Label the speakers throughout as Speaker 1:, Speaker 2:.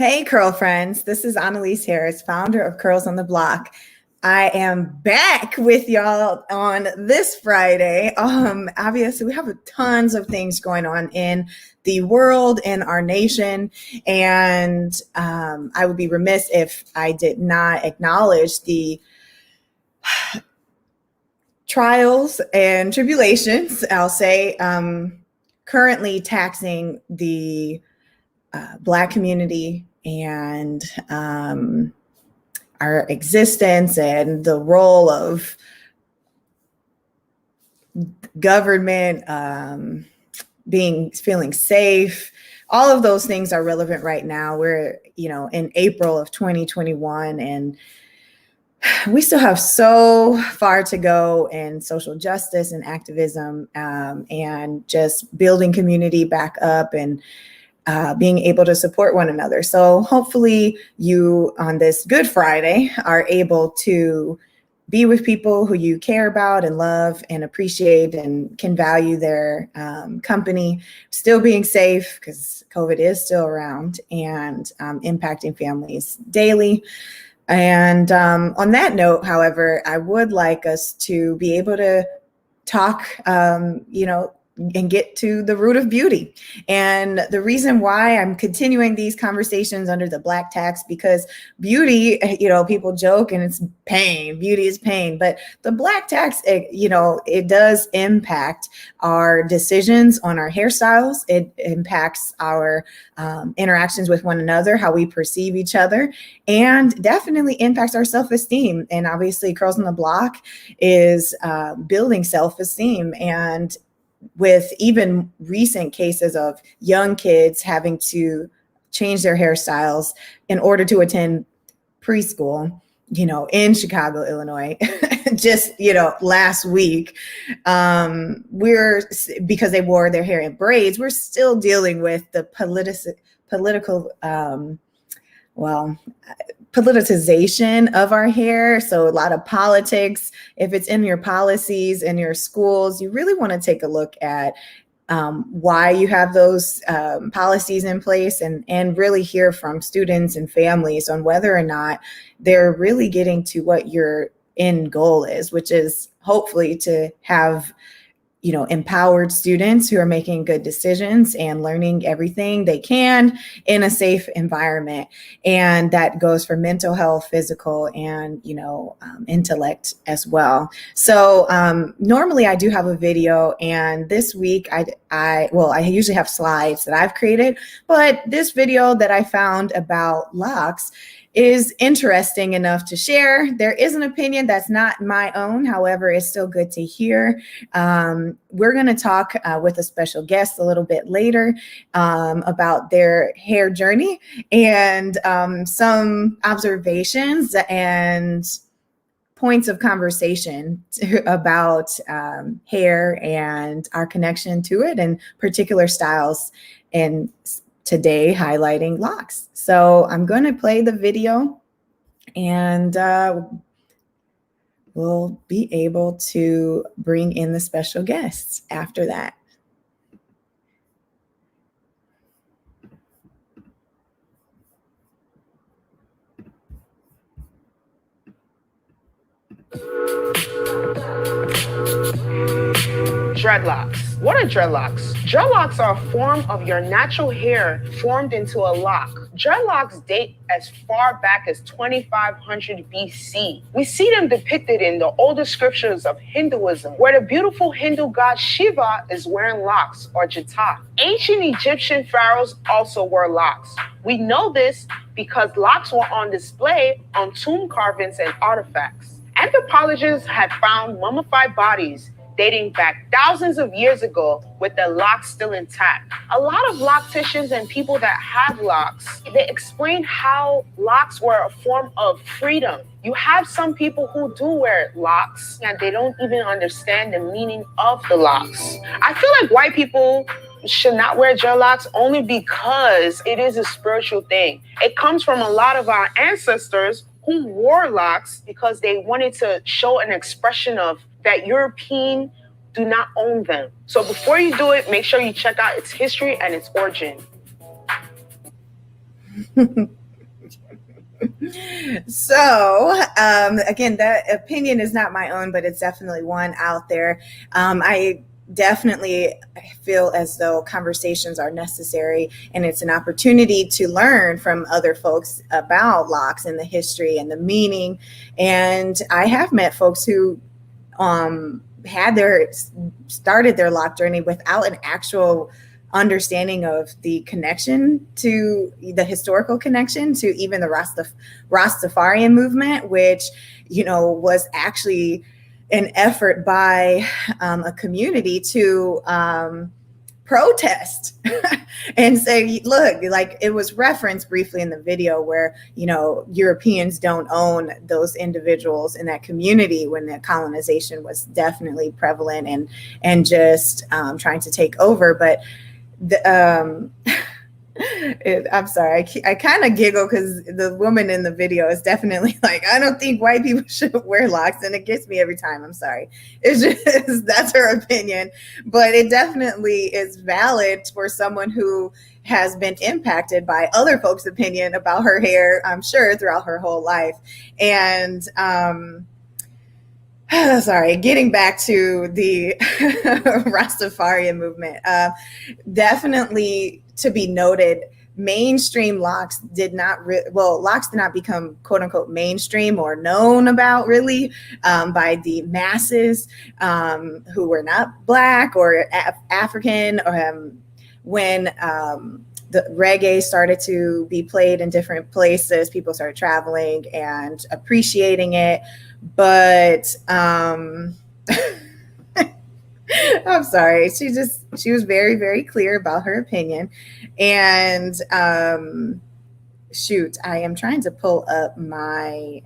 Speaker 1: Hey, curl friends. This is Annalise Harris, founder of Curls on the Block. I am back with y'all on this Friday. Obviously, we have tons of things going on in the world, in our nation, and I would be remiss if I did not acknowledge the trials and tribulations, I'll say, currently taxing the Black community and our existence and the role of government, feeling safe. All of those things are relevant right now. We're, in April of 2021, and we still have so far to go in social justice and activism, and just building community back up and being able to support one another. So hopefully you on this Good Friday are able to be with people who you care about and love and appreciate and can value their company, still being safe because COVID is still around and impacting families daily. And on that note, however, I would like us to be able to talk, and get to the root of beauty. And the reason why I'm continuing these conversations under the Black tax, because beauty, people joke and it's pain. Beauty is pain. But the Black tax, it does impact our decisions on our hairstyles. It impacts our interactions with one another, how we perceive each other, and definitely impacts our self-esteem. And obviously, Curls on the Block is building self-esteem. And with even recent cases of young kids having to change their hairstyles in order to attend preschool, in Chicago, Illinois, just, last week, because they wore their hair in braids, we're still dealing with the politicization of our hair. So a lot of politics. If it's in your policies in your schools, you really want to take a look at why you have those policies in place, and really hear from students and families on whether or not they're really getting to what your end goal is, which is hopefully to have empowered students who are making good decisions and learning everything they can in a safe environment. And that goes for mental health, physical, and, intellect as well. So normally I do have a video, and this week I usually have slides that I've created, but this video that I found about locks is interesting enough to share. There is an opinion that's not my own. However, it's still good to hear. We're going to talk with a special guest a little bit later about their hair journey and some observations and points of conversation about hair and our connection to it and particular styles, and today highlighting locks. So I'm going to play the video, and we'll be able to bring in the special guests after that.
Speaker 2: Dreadlocks. What are dreadlocks? Dreadlocks are a form of your natural hair formed into a lock. Dreadlocks date as far back as 2500 BC. We see them depicted in the oldest scriptures of Hinduism, where the beautiful Hindu god Shiva is wearing locks, or jata. Ancient Egyptian pharaohs also wore locks. We know this because locks were on display on tomb carvings and artifacts. Anthropologists have found mummified bodies dating back thousands of years ago with the locks still intact. A lot of locticians and people that have locks, they explain how locks were a form of freedom. You have some people who do wear locks and they don't even understand the meaning of the locks. I feel like white people should not wear dreadlocks only because it is a spiritual thing. It comes from a lot of our ancestors who wore locks because they wanted to show an expression of that European do not own them. So before you do it, make sure you check out its history and its origin.
Speaker 1: So, again, that opinion is not my own, but it's definitely one out there. I definitely feel as though conversations are necessary, and it's an opportunity to learn from other folks about locks and the history and the meaning. And I have met folks who had started their lock journey without an actual understanding of the connection to the historical connection to even the Rastafarian movement, which, was actually an effort by a community to protest and say, look, like it was referenced briefly in the video where, Europeans don't own those individuals in that community when the colonization was definitely prevalent and just trying to take over. But I'm sorry, I kind of giggle because the woman in the video is definitely like, I don't think white people should wear locks, and it gets me every time. I'm sorry. It's just, that's her opinion, but it definitely is valid for someone who has been impacted by other folks' opinion about her hair, I'm sure, throughout her whole life. And sorry, getting back to the Rastafarian movement, definitely to be noted, mainstream locks did not locks did not become quote unquote mainstream or known about really by the masses who were not Black or African, when the reggae started to be played in different places. People started traveling and appreciating it. But I'm sorry, she was very, very clear about her opinion. And shoot, I am trying to pull up my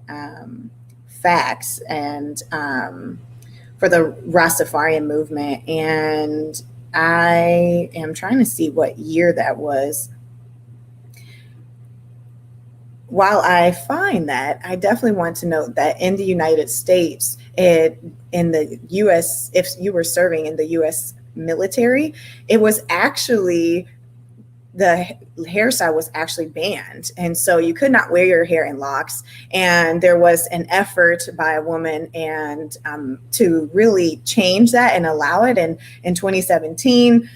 Speaker 1: facts and for the Rastafarian movement, and I am trying to see what year that was. While I find that, I definitely want to note that in the United States, in the U.S., if you were serving in the U.S. military, it was actually, the hairstyle was actually banned. And so you could not wear your hair in locks. And there was an effort by a woman and to really change that and allow it. And in 2017,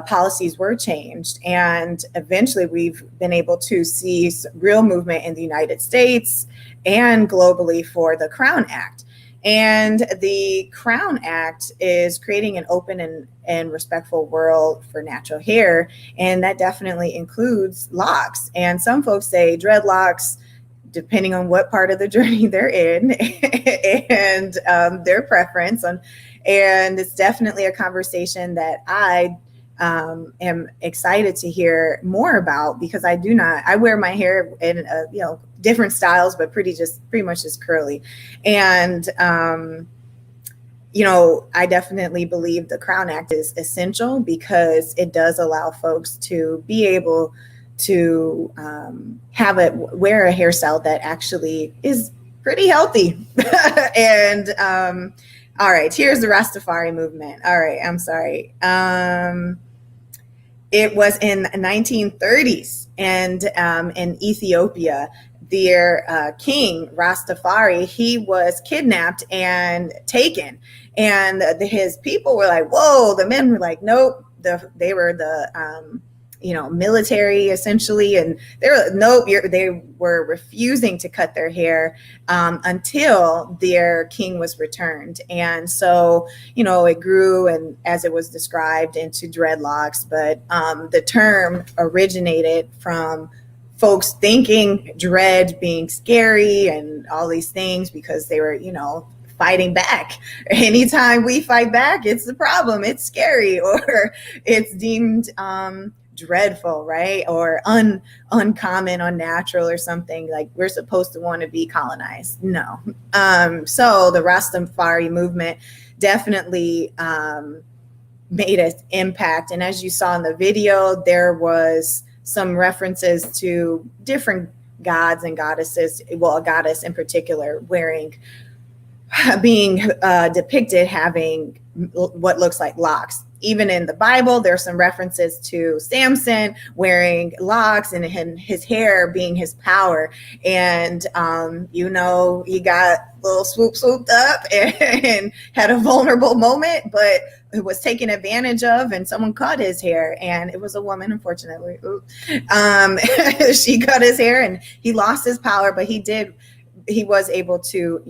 Speaker 1: policies were changed. And eventually we've been able to see real movement in the United States and globally for the Crown Act. And the Crown Act is creating an open and respectful world for natural hair. And that definitely includes locks. And some folks say dreadlocks, depending on what part of the journey they're in and their preference. And it's definitely a conversation that I am excited to hear more about, because I wear my hair in different styles, but pretty much just curly. And I definitely believe the Crown Act is essential because it does allow folks to be able to wear a hairstyle that actually is pretty healthy. And all right, here's the Rastafari movement. All right, I'm sorry. It was in 1930s, and in Ethiopia, their king Rastafari, he was kidnapped and taken, and his people were like, "Whoa!" The men were like, "Nope." They were the military essentially, and they were refusing to cut their hair until their king was returned. And so it grew, and as it was described, into dreadlocks. But the term originated from folks thinking dread being scary and all these things, because they were fighting back. Anytime we fight back, it's the problem, it's scary, or it's deemed dreadful, right? Or uncommon, unnatural, or something like we're supposed to want to be colonized. No. So the Rastafari movement definitely made an impact. And as you saw in the video, there was some references to different gods and goddesses, well, a goddess in particular being depicted having what looks like locks. even in the Bible, there's some references to Samson wearing locks and his hair being his power. And, he got a little swooped up and had a vulnerable moment, but it was taken advantage of, and someone cut his hair, and it was a woman, unfortunately. She cut his hair and he lost his power, but he was able to,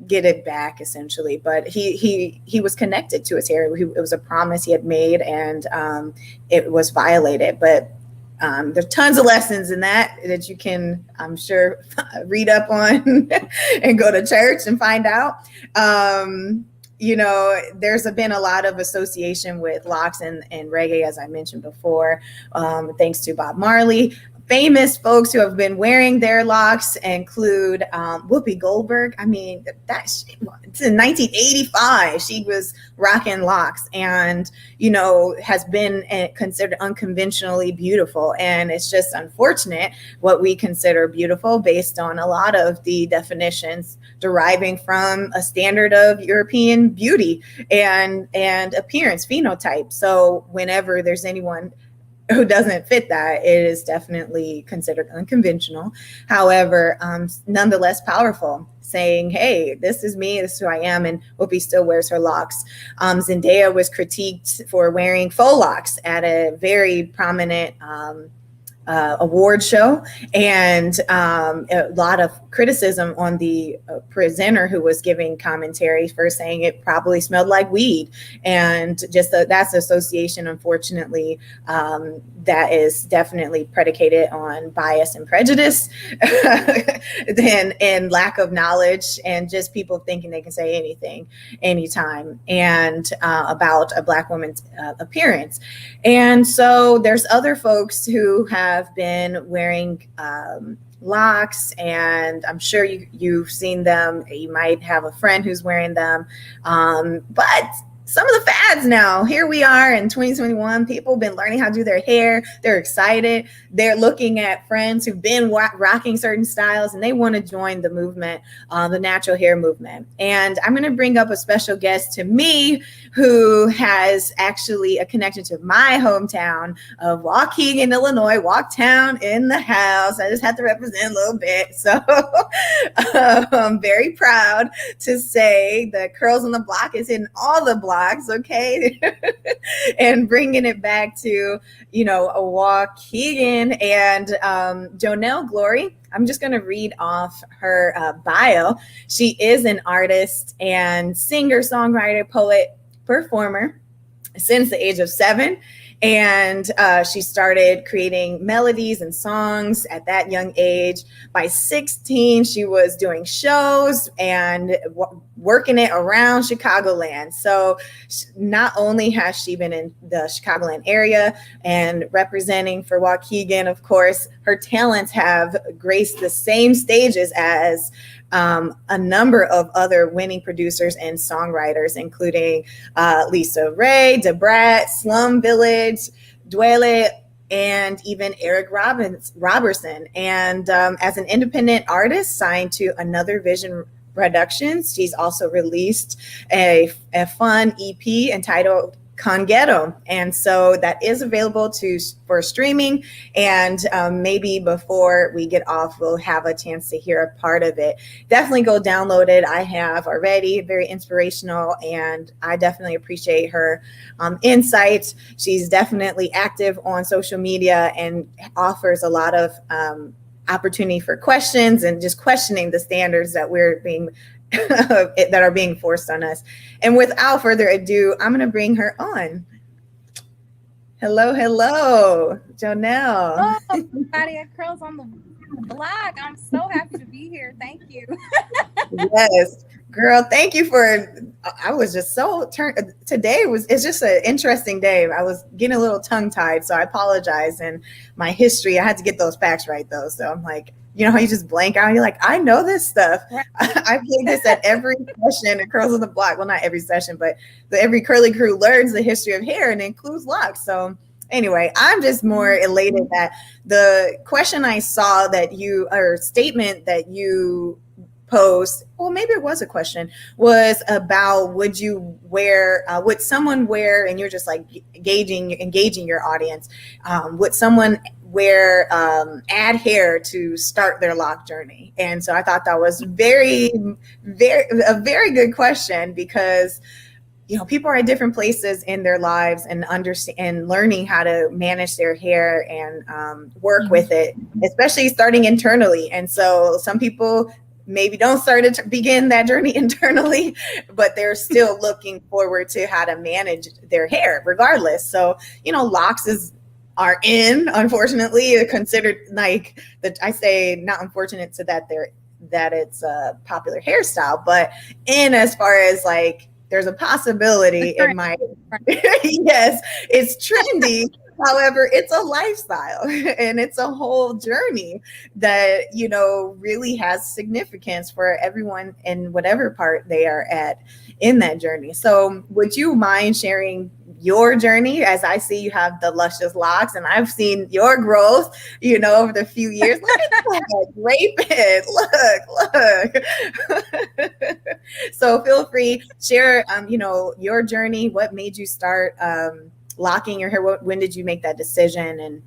Speaker 1: get it back essentially. But he was connected to his hair. It was a promise he had made, and it was violated. But there's tons of lessons in that you can, I'm sure, read up on and go to church and find out. There's been a lot of association with locks and reggae, as I mentioned before, thanks to Bob Marley. Famous folks who have been wearing their locks include Whoopi Goldberg. I mean, it's in 1985. She was rocking locks and, has been considered unconventionally beautiful. And it's just unfortunate what we consider beautiful based on a lot of the definitions deriving from a standard of European beauty and appearance, phenotype. So whenever there's anyone who doesn't fit that, it is definitely considered unconventional. However, nonetheless powerful, saying, hey, this is me, this is who I am. And Whoopi still wears her locks. Zendaya was critiqued for wearing faux locks at a very prominent award show, and a lot of criticism on the presenter who was giving commentary for saying it probably smelled like weed. And just that's association, unfortunately, that is definitely predicated on bias and prejudice and lack of knowledge, and just people thinking they can say anything anytime and about a Black woman's appearance. And so there's other folks who have been wearing locks, and I'm sure you've seen them. You might have a friend who's wearing them, but some of the fads now, here we are in 2021, people have been learning how to do their hair. They're excited. They're looking at friends who've been rocking certain styles, and they want to join the movement, the natural hair movement. And I'm going to bring up a special guest to me who has actually a connection to my hometown of Waukegan, Illinois. Walktown in the house. I just have to represent a little bit. So I'm very proud to say that Curls on the Block is in all the blocks. Okay. And bringing it back to, a Waukegan, and Jonelle Glori. I'm just going to read off her bio. She is an artist and singer, songwriter, poet, performer since the age of 7. And she started creating melodies and songs at that young age. By 16, she was doing shows and working it around Chicagoland. So not only has she been in the Chicagoland area and representing for Waukegan, of course, her talents have graced the same stages as a number of other winning producers and songwriters, including Lisa Ray, Debrat, Slum Village, Dwele, and even Eric Robertson. And as an independent artist signed to Another Vision Productions, she's also released a fun EP entitled Conghetto, and so that is available for streaming, and maybe before we get off we'll have a chance to hear a part of it. Definitely go download it. I have already. Very inspirational, and I definitely appreciate her insights. She's definitely active on social media and offers a lot of opportunity for questions and just questioning the standards that we're being that are being forced on us. And without further ado, I'm going to bring her on. Hello, Jonelle.
Speaker 3: Oh, everybody at Curls on the Block. I'm so happy to be here. Thank you.
Speaker 1: Yes, girl. Thank you I was just so today it's just an interesting day. I was getting a little tongue tied, so I apologize. And my history, I had to get those facts right though. So I'm like, how you just blank out and you're like, I know this stuff. Right. I play this at every session at Curls on the Block. Well, not every session, but every curly crew learns the history of hair and includes locks. So anyway, I'm just more elated that the question I saw statement that you post, well, maybe it was a question, was about would someone wear, and you're just like engaging your audience, would someone wear add hair to start their lock journey? And so I thought that was a very good question, because people are at different places in their lives, and understand and learning how to manage their hair and work with it, especially starting internally. And so some people maybe don't begin that journey internally, but they're still looking forward to how to manage their hair regardless. So, locks are unfortunately considered like I say not unfortunate to that it's a popular hairstyle, but in as far as like, there's a possibility it might, yes, it's trendy. However, it's a lifestyle and it's a whole journey that, really has significance for everyone in whatever part they are at in that journey. So would you mind sharing your journey? As I see you have the luscious locks, and I've seen your growth, over the few years. Look at that grape it. Look. So feel free, share, your journey. What made you start locking your hair? When did you make that decision? And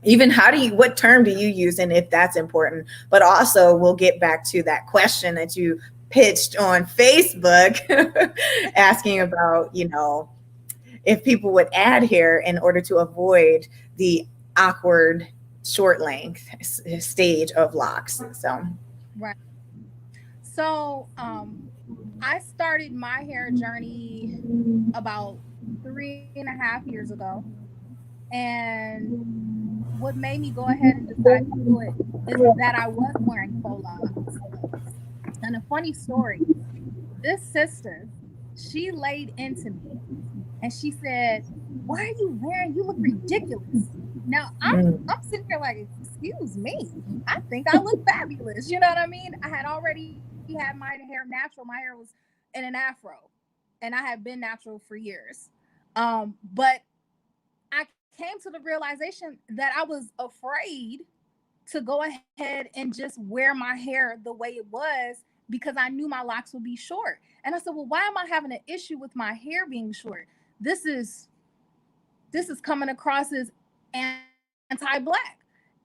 Speaker 1: even what term do you use, and if that's important? But also we'll get back to that question that you pitched on Facebook asking about, if people would add hair in order to avoid the awkward short length stage of locks. So,
Speaker 3: right. So, I started my hair journey about 3.5 years ago. And what made me go ahead and decide to do it is that I was wearing faux locks. And a funny story, this sister, she laid into me and she said, "Why are you wearing? You look ridiculous." Now I'm sitting here like, "Excuse me, I think I look fabulous." You know what I mean? I had already had my hair natural. My hair was in an afro, and I had been natural for years. But I came to the realization that I was afraid to go ahead and just wear my hair the way it was, because I knew my locks would be short. And I said, well, why am I having an issue with my hair being short? This is coming across as anti-Black.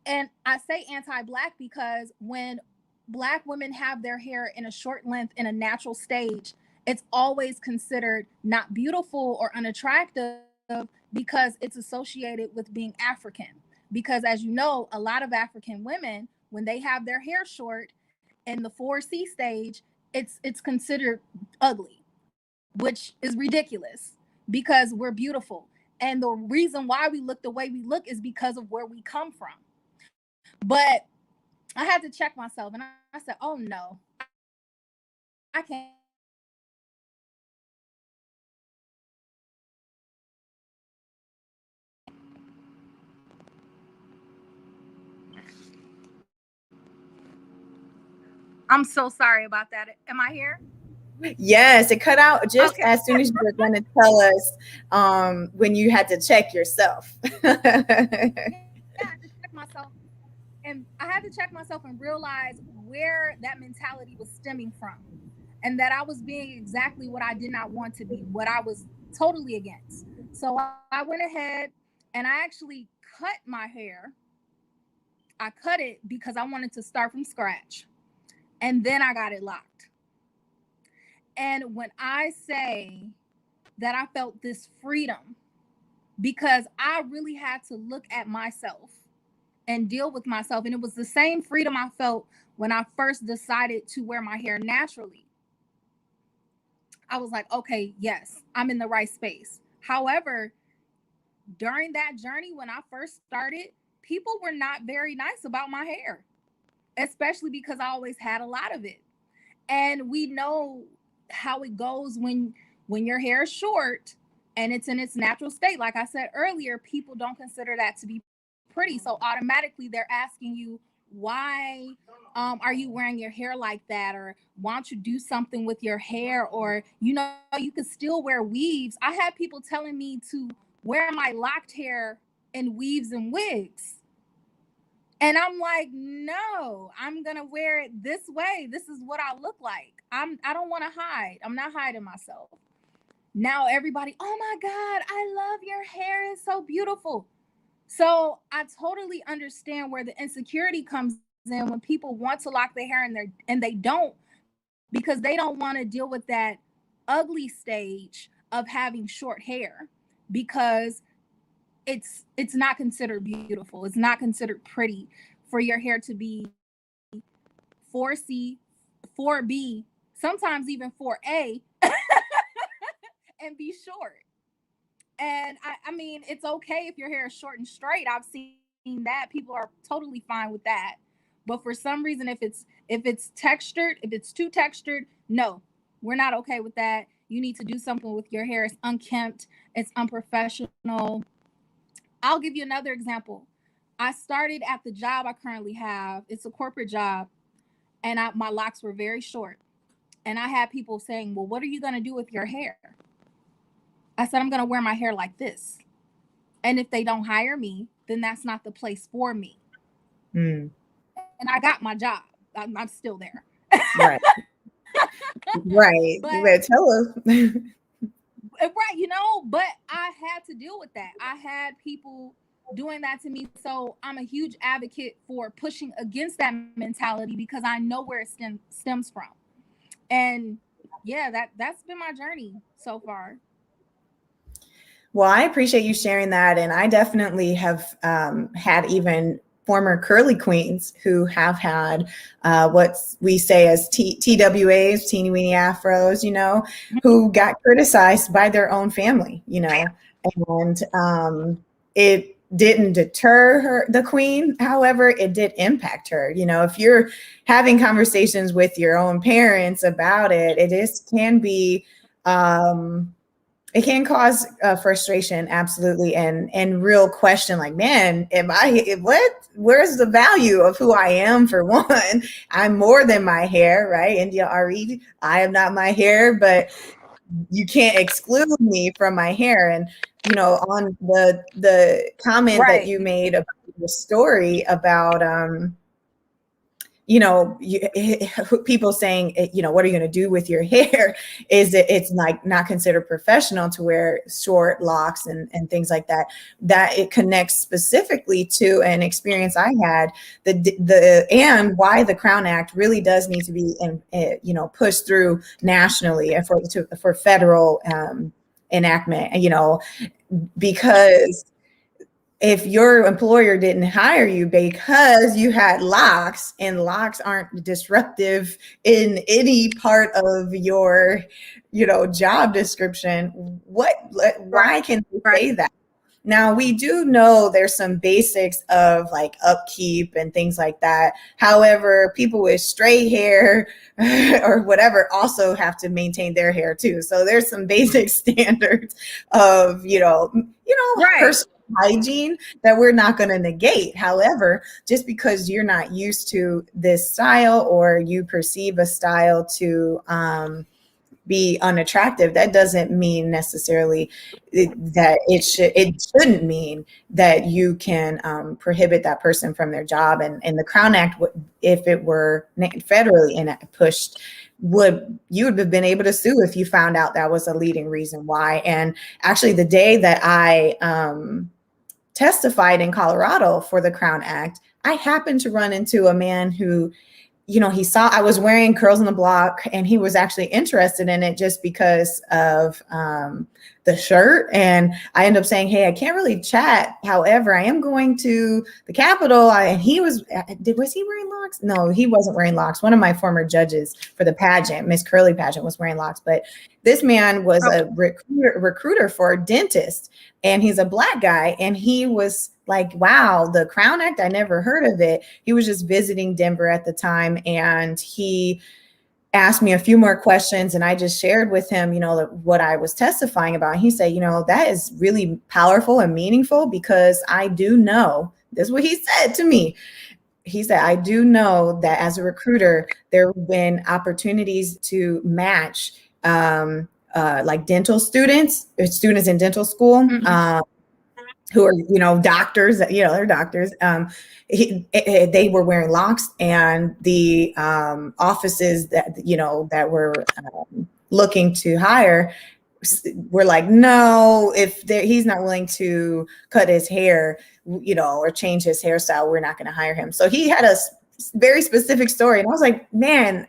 Speaker 3: And I say anti-Black because when Black women have their hair in a short length in a natural stage, it's always considered not beautiful or unattractive, because it's associated with being African. Because as you know, a lot of African women, when they have their hair short in the 4C stage, it's considered ugly, which is ridiculous, because we're beautiful. And the reason why we look the way we look is because of where we come from. But I had to check myself, and I said, oh no, I can't. I'm so sorry about that. Am I here?
Speaker 1: Yes, it cut out just as soon as you were going to tell us when you had to check yourself.
Speaker 3: Yeah, I had to check myself. And I had to check myself and realize where that mentality was stemming from. And that I was being exactly what I did not want to be, what I was totally against. So I went ahead and I actually cut my hair. I cut it because I wanted to start from scratch. And then I got it locked. And when I say that I felt this freedom, because I really had to look at myself and deal with myself. And it was the same freedom I felt when I first decided to wear my hair naturally. I was like, okay, yes, I'm in the right space. However, during that journey, when I first started, people were not very nice about my hair, especially because I always had a lot of it. And we know how it goes when your hair is short and it's in its natural state. Like I said earlier, people don't consider that to be pretty. So automatically they're asking you, why are you wearing your hair like that? Or why don't you do something with your hair? Or, you could still wear weaves. I had people telling me to wear my locked hair in weaves and wigs. And I'm like, no, I'm gonna wear it this way. This is what I look like. I don't want to hide. I'm not hiding myself. Now everybody, oh my God, I love your hair. It's so beautiful. So I totally understand where the insecurity comes in when people want to lock their hair and they don't, because they don't want to deal with that ugly stage of having short hair, because it's not considered beautiful. It's not considered pretty for your hair to be 4C, 4B, sometimes even 4A, and be short. And I mean, it's okay if your hair is short and straight. I've seen that. People are totally fine with that. But for some reason, if it's textured, if it's too textured, no, we're not okay with that. You need to do something with your hair. It's unkempt. It's unprofessional. I'll give you another example. I started at the job I currently have. It's a corporate job, and my locks were very short. And I had people saying, "Well, what are you going to do with your hair?" I said, "I'm going to wear my hair like this. And if they don't hire me, then that's not the place for me."
Speaker 1: Mm.
Speaker 3: And I got my job. I'm still there.
Speaker 1: Right. Right.
Speaker 3: But,
Speaker 1: You better tell us.
Speaker 3: right, but I had to deal with that. I had people doing that to me. So I'm a huge advocate for pushing against that mentality, because I know where it stems from. And yeah, that's been my journey so far.
Speaker 1: Well, I appreciate you sharing that. And I definitely have had even former curly queens who have had what we say as TWAs, teeny weeny afros, who got criticized by their own family, and it didn't deter the queen. However, it did impact her. If you're having conversations with your own parents about it, can be, it can cause frustration, absolutely, and real question, like, man, where's the value of who I am? For one, I'm more than my hair, right? India Ari, I am not my hair, but you can't exclude me from my hair. And on the comment
Speaker 3: Right.
Speaker 1: that you made about the story about people saying, what are you going to do with your hair? Is it's like not considered professional to wear short locks and things like that. That it connects specifically to an experience I had, and why the Crown Act really does need to be pushed through nationally and for federal enactment. Because if your employer didn't hire you because you had locks, and locks aren't disruptive in any part of your, job description, why can they say that? Now, we do know there's some basics of like upkeep and things like that. However, people with straight hair or whatever also have to maintain their hair too. So there's some basic standards of,
Speaker 3: Right.
Speaker 1: personal hygiene that we're not going to negate. However, just because you're not used to this style, or you perceive a style to be unattractive, that doesn't mean necessarily that it shouldn't mean that you can prohibit that person from their job. And the Crown Act, if it were federally pushed, you would have been able to sue if you found out that was a leading reason why. And actually, the day that I testified in Colorado for the Crown Act, I happened to run into a man who, he saw I was wearing curls in the block, and he was actually interested in it just because of the shirt. And I ended up saying, "Hey, I can't really chat. However, I am going to the Capitol." And he was he wearing locks? No, he wasn't wearing locks. One of my former judges for the pageant, Miss Curly pageant, was wearing locks. But this man was a recruiter for a dentist, and he's a Black guy. And he was like, wow, the Crown Act, I never heard of it. He was just visiting Denver at the time, and he asked me a few more questions, and I just shared with him, what I was testifying about. He said, that is really powerful and meaningful, because I do know, this is what he said to me. He said, I do know that as a recruiter, there have been opportunities to match like dental students in dental school.
Speaker 3: Mm-hmm.
Speaker 1: who are, doctors, they're doctors. They were wearing locks, and the offices that, that were looking to hire were like, no, if he's not willing to cut his hair, or change his hairstyle, we're not going to hire him. So he had a very specific story, and I was like, man,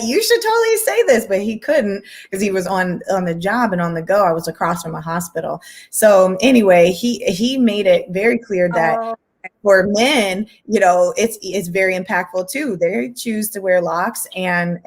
Speaker 1: you should totally say this, but he couldn't because he was on the job and on the go. I was across from a hospital. So anyway, he made it very clear that for men, it's very impactful too. They choose to wear locks, and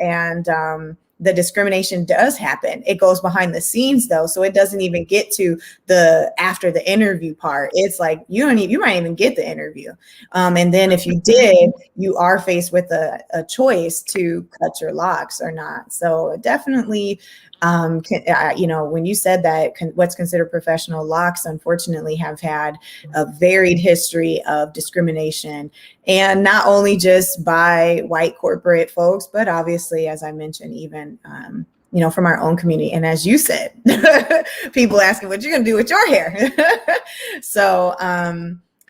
Speaker 1: the discrimination does happen. It goes behind the scenes though, so it doesn't even get to the after the interview part. It's like you might even get the interview, and then if you did, you are faced with a choice to cut your locks or not. So definitely, when you said that, what's considered professional locks, unfortunately, have had a varied history of discrimination, and not only just by white corporate folks, but obviously, as I mentioned, even from our own community. And as you said, people asking what you're going to do with your hair. So,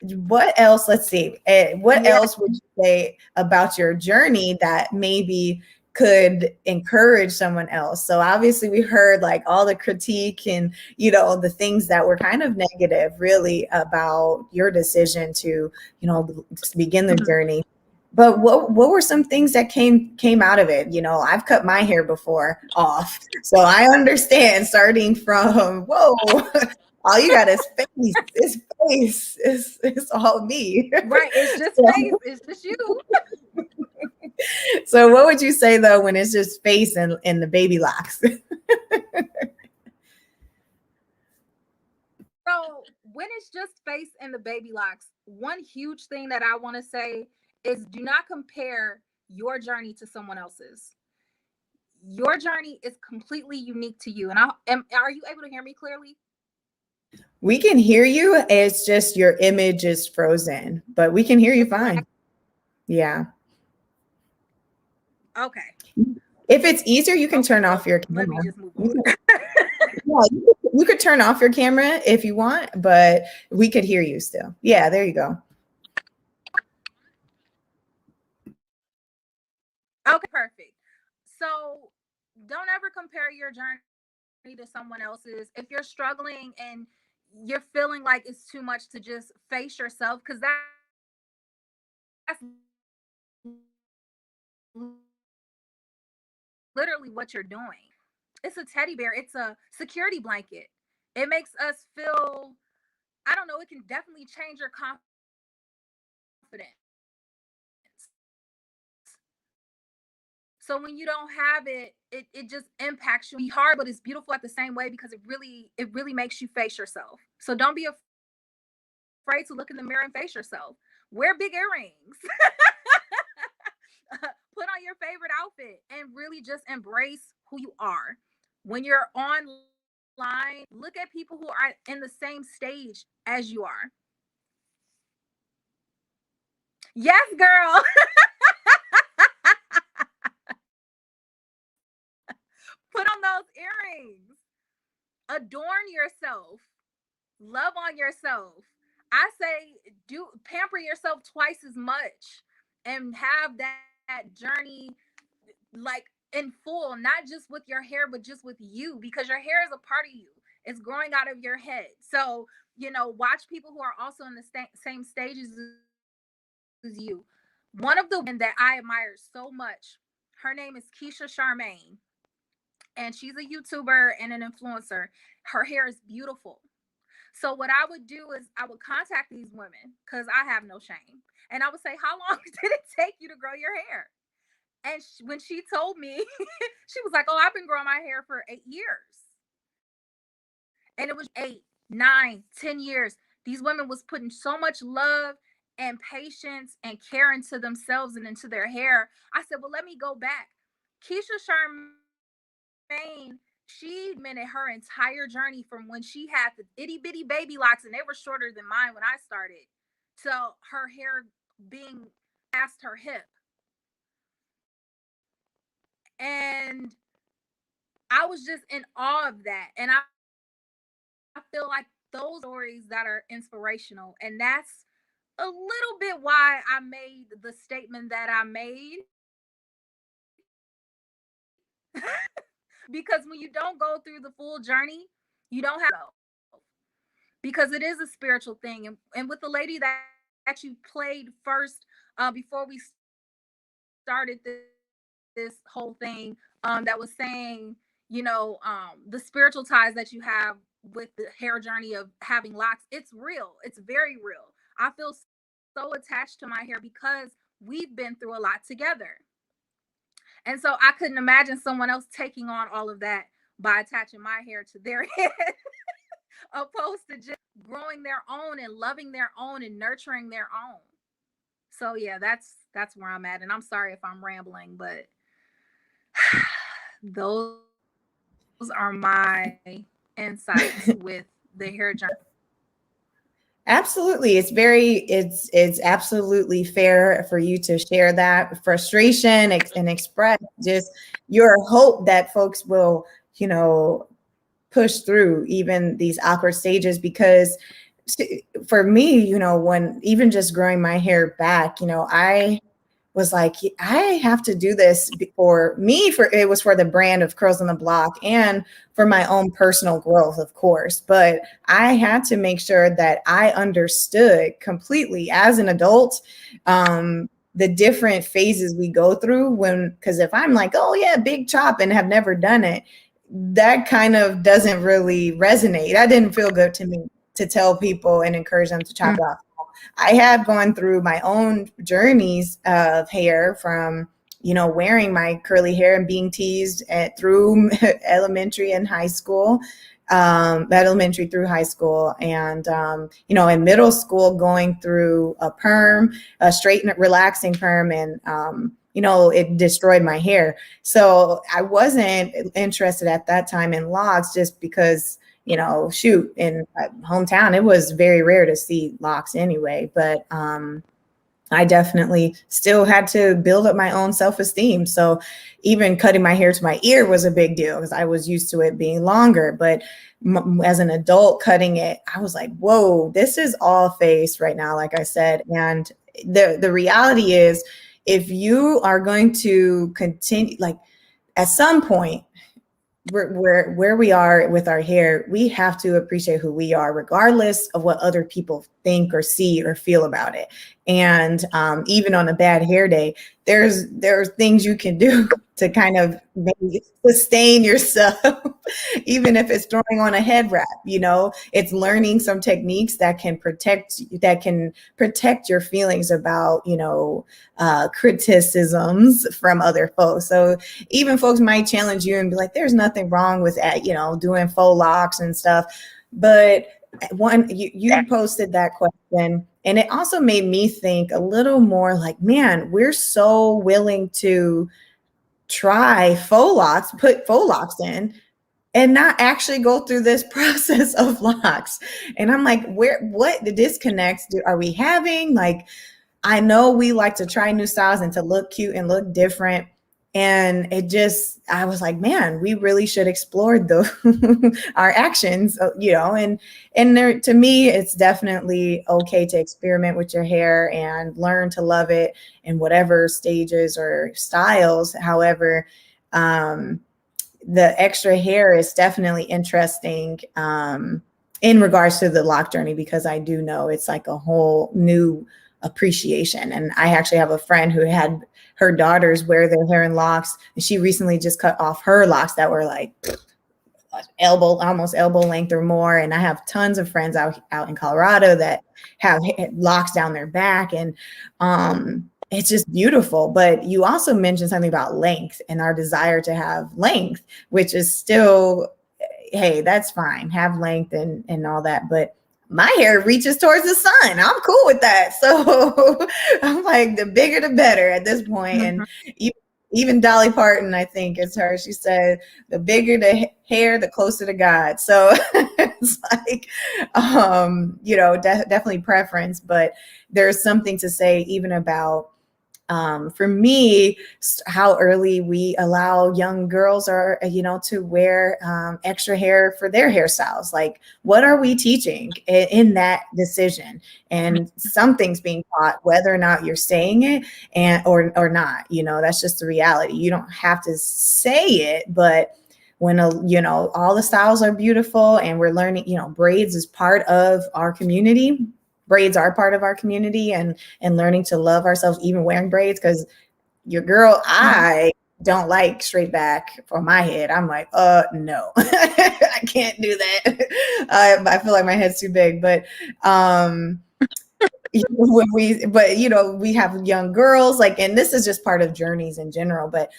Speaker 1: what else? Let's see. What else would you say about your journey that maybe could encourage someone else? So obviously we heard like all the critique and, the things that were kind of negative really about your decision to, begin the journey. But what were some things that came out of it? I've cut my hair before off, so I understand starting from, whoa, all you got is face. It's face. It's all me.
Speaker 3: Right. It's just face. It's just you.
Speaker 1: So what would you say though when it's just face and the baby locks?
Speaker 3: So when it's just face and the baby locks, one huge thing that I want to say is do not compare your journey to someone else's. Your journey is completely unique to you. And are you able to hear me clearly?
Speaker 1: We can hear you. It's just your image is frozen, but we can hear you fine. Yeah.
Speaker 3: Okay.
Speaker 1: If it's easier, you can turn off your camera.
Speaker 3: Let me just move on.
Speaker 1: Yeah, you could turn off your camera if you want, but we could hear you still. Yeah, there you go.
Speaker 3: Okay, perfect. So don't ever compare your journey to someone else's. If you're struggling and you're feeling like it's too much to just face yourself, because that's literally what you're doing. It's a teddy bear, it's a security blanket. It makes us feel, I don't know, it can definitely change your confidence. So when you don't have it, it just impacts you. It's hard, but it's beautiful at the same way because it really makes you face yourself. So don't be afraid to look in the mirror and face yourself. Wear big earrings. Put on your favorite outfit and really just embrace who you are. When you're online, look at people who are in the same stage as you are. Yes, girl. Put on those earrings. Adorn yourself. Love on yourself. I say do pamper yourself twice as much and have that journey like in full, not just with your hair, but just with you, because your hair is a part of you. It's growing out of your head. So, watch people who are also in the same stages as you. One of the women that I admire so much, her name is Keisha Charmaine, and she's a YouTuber and an influencer. Her hair is beautiful. So what I would do is I would contact these women because I have no shame. And I would say, how long did it take you to grow your hair? And when she told me, she was like, oh, I've been growing my hair for 8 years. And it was 8, 9, 10 years. These women was putting so much love and patience and care into themselves and into their hair. I said, well, let me go back. Keisha Charmaine, she minted her entire journey from when she had the itty bitty baby locks, and they were shorter than mine when I started, to her hair being past her hip. And I was just in awe of that. And I feel like those stories that are inspirational. And that's a little bit why I made the statement that I made. Because when you don't go through the full journey, you don't have to, because it is a spiritual thing. And with the lady that you played first, before we started this whole thing, that was saying, the spiritual ties that you have with the hair journey of having locks, it's real. It's very real. I feel so attached to my hair because we've been through a lot together. And so I couldn't imagine someone else taking on all of that by attaching my hair to their head, opposed to just growing their own and loving their own and nurturing their own. So yeah, that's where I'm at. And I'm sorry if I'm rambling, but those are my insights with the hair journey.
Speaker 1: Absolutely. It's absolutely fair for you to share that frustration and express just your hope that folks will, push through even these awkward stages. Because for me, when even just growing my hair back, I was like, I have to do this for me. It was for the brand of Curls on the Block and for my own personal growth, of course. But I had to make sure that I understood completely as an adult, the different phases we go through because if I'm like, oh yeah, big chop and have never done it, that kind of doesn't really resonate. That didn't feel good to me to tell people and encourage them to chop it off. I have gone through my own journeys of hair from, wearing my curly hair and being teased through elementary and high school, elementary through high school. And, in middle school, going through a perm, a straight and relaxing perm. And, it destroyed my hair. So I wasn't interested at that time in locks just because, shoot, in my hometown, it was very rare to see locks anyway. But I definitely still had to build up my own self-esteem. So even cutting my hair to my ear was a big deal because I was used to it being longer. But as an adult cutting it, I was like, whoa, this is all face right now, like I said. And the reality is, if you are going to continue, like at some point, where we are with our hair, we have to appreciate who we are, regardless of what other people think or see or feel about it. And even on a bad hair day, there are things you can do to kind of maybe sustain yourself, even if it's throwing on a head wrap. It's learning some techniques that can protect your feelings about criticisms from other folks. So even folks might challenge you and be like, "There's nothing wrong with that, doing faux locks and stuff." But you posted that question, and it also made me think a little more like, man, we're so willing to try put faux locks in and not actually go through this process of locks. And I'm like, what the disconnects are we having? Like, I know we like to try new styles and to look cute and look different. And I was like, man, we really should explore our actions, and there, to me, it's definitely okay to experiment with your hair and learn to love it in whatever stages or styles. However, the extra hair is definitely interesting in regards to the lock journey, because I do know it's like a whole new appreciation. And I actually have a friend who had her daughters wear their hair in locks, and she recently just cut off her locks that were like almost elbow length or more. And I have tons of friends out in Colorado that have locks down their back, and it's just beautiful. But you also mentioned something about length and our desire to have length, which is still, hey, that's fine, have length and all that. But my hair reaches towards the sun. I'm cool with that. So I'm like, the bigger the better at this point. And even Dolly Parton, I think it's her, she said, the bigger the hair, the closer to God. So it's like, definitely preference. But there's something to say even about For me, how early we allow young girls or, to wear extra hair for their hairstyles. Like, what are we teaching in that decision? And something's being taught, whether or not you're saying it or not. That's just the reality. You don't have to say it, but when all the styles are beautiful and we're learning, braids is part of our community. Braids are part of our community, and learning to love ourselves, even wearing braids, because your girl, I don't like straight back for my head. I'm like, no, I can't do that. I feel like my head's too big, but we have young girls, like, and this is just part of journeys in general, but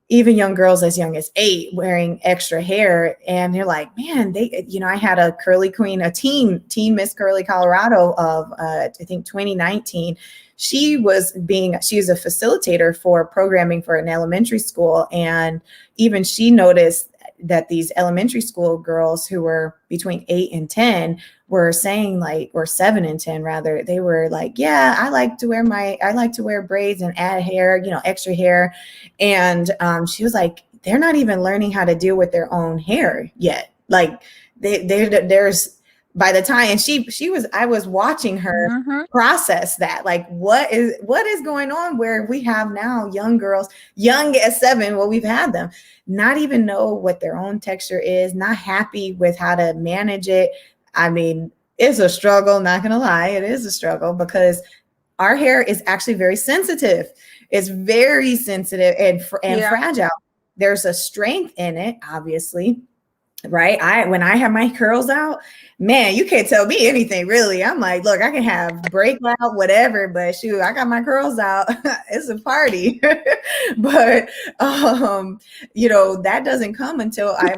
Speaker 1: even young girls as young as 8 wearing extra hair, and they're like, man, I had a curly queen, a teen Miss Curly Colorado of I think 2019. She was a facilitator for programming for an elementary school, and even she noticed that these elementary school girls who were between 8 and 10 were saying, or 7 and 10 rather, they were like, yeah, I like to wear braids and add hair, extra hair. And she was like, they're not even learning how to deal with their own hair yet. Like there's by the time, and I was watching her process that, like, what is going on, where we have now young girls, young as 7, well, we've had them not even know what their own texture is, not happy with how to manage it. I mean, it's a struggle, not gonna lie, it is a struggle, because our hair is actually very sensitive. It's very sensitive and fragile. There's a strength in it, obviously. Right. When I have my curls out, man, you can't tell me anything really. I'm like, look, I can have breakout, whatever, but shoot, I got my curls out. It's a party. But that doesn't come until I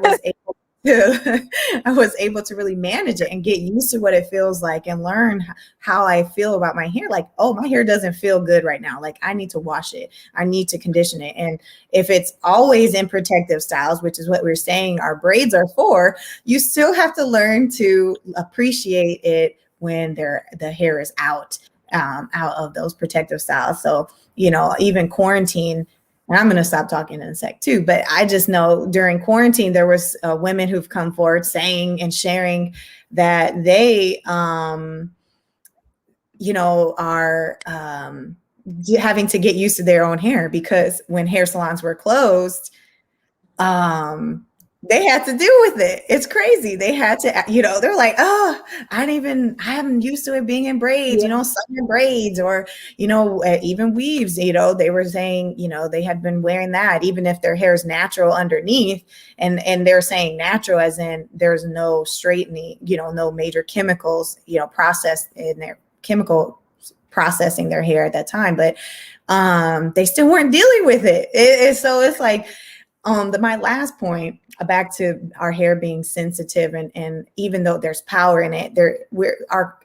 Speaker 1: was able to really manage it and get used to what it feels like and learn how I feel about my hair. Like, oh, my hair doesn't feel good right now. Like, I need to wash it. I need to condition it. And if it's always in protective styles, which is what we're saying our braids are for, you still have to learn to appreciate it when the hair is out of those protective styles. So, even quarantine, and I'm going to stop talking in a sec too, but I just know during quarantine, there was women who've come forward saying and sharing that they, are having to get used to their own hair, because when hair salons were closed, they had to deal with it. It's crazy. They had to, they're like, oh, I'm used to it being in braids, summer braids, or, even weaves, they were saying, they had been wearing that, even if their hair is natural underneath. And they're saying natural as in there's no straightening, no major chemicals, processed in their chemical processing their hair at that time. But they still weren't dealing with it. So it's like, my last point, back to our hair being sensitive, and even though there's power in it,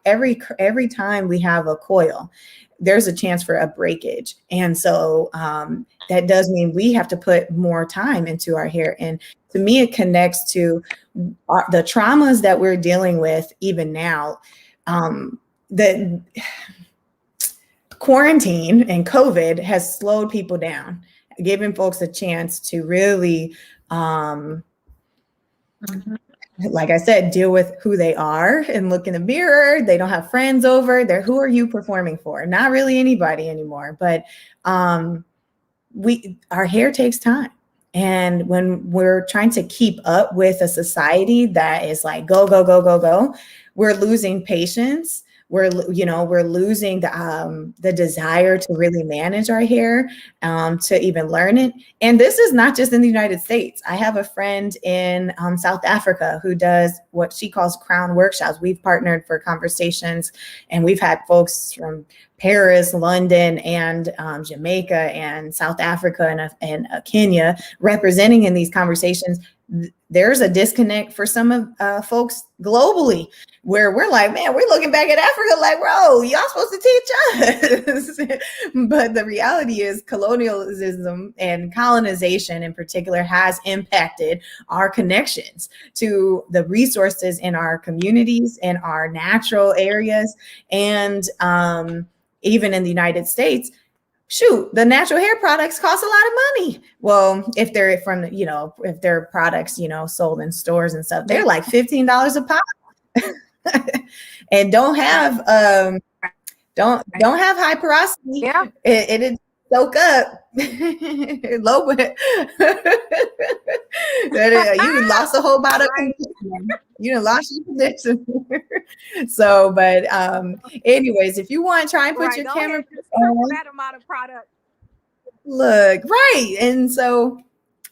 Speaker 1: every time we have a coil, there's a chance for a breakage. And so that does mean we have to put more time into our hair. And to me, it connects to the traumas that we're dealing with even now. The quarantine and COVID has slowed people down, giving folks a chance to really, like I said, deal with who they are and look in the mirror. They don't have friends over there. Who are you performing for? Not really anybody anymore. But our hair takes time. And when we're trying to keep up with a society that is like, go, go, go, go, go, we're losing patience. We're losing the desire to really manage our hair, to even learn it. And this is not just in the United States. I have a friend in South Africa who does what she calls crown workshops. We've partnered for conversations, and we've had folks from Paris, London, and Jamaica, and South Africa, and Kenya representing in these conversations. There's a disconnect for some of folks globally, where we're like, man, we're looking back at Africa like, bro, y'all supposed to teach us. But the reality is colonialism and colonization in particular has impacted our connections to the resources in our communities and our natural areas. And even in the United States, shoot, the natural hair products cost a lot of money. Well, if they're from, if they're products, sold in stores and stuff, they're like $15 a pop. And don't have don't have high porosity.
Speaker 3: Yeah.
Speaker 1: It soak up. Low, you lost a whole bottle. Right. You lost your conditioner. So, but anyways, if you want to try and put your camera
Speaker 3: on that amount of product.
Speaker 1: Look, right. And so,